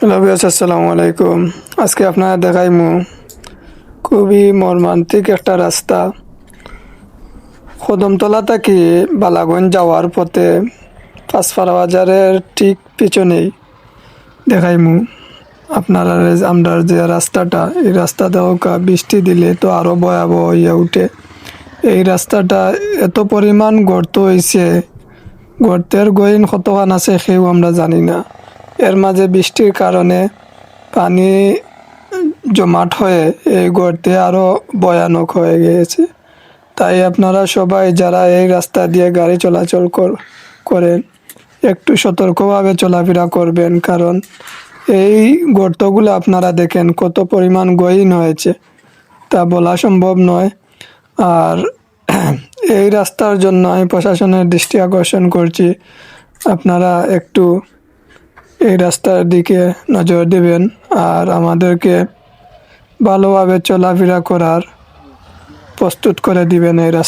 Hello viewers, আসসালামু আলাইকুম। আজকে আপনারা দেখাইমু খুবই মর্মান্তিক একটা রাস্তা। কদমতলা থেকে বালাগঞ্জ যাওয়ার পথে পাঁচপাড়া বাজারের ঠিক পিছনেই দেখাইমু আপনারা আমরা যে রাস্তাটা, এই রাস্তাটাও বৃষ্টি দিলে তো আরও ভয়াবহ হইয়া উঠে। এই রাস্তাটা এত পরিমাণ গর্ত হয়েছে, গর্তের গহীন কতখান আছে সেও আমরা জানি না। এর মাঝে বৃষ্টির কারণে পানি জমাট হয়ে এই গর্তে আরও ভয়ানক হয়ে গিয়েছে। তাই আপনারা সবাই যারা এই রাস্তা দিয়ে গাড়ি চলাচল করেন একটু সতর্কভাবে চলাফেরা করবেন, কারণ এই গর্তগুলো আপনারা দেখেন কত পরিমাণ গহীন হয়েছে, তা বলা সম্ভব নয়। আর এই রাস্তার জন্য আমি প্রশাসনের দৃষ্টি আকর্ষণ করছি, আপনারা একটু এই রাস্তার দিকে নজর দেবেন আর আমাদেরকে ভালোভাবে চলাফেরা করার প্রস্তুত করে দিবেন এই রাস্তা।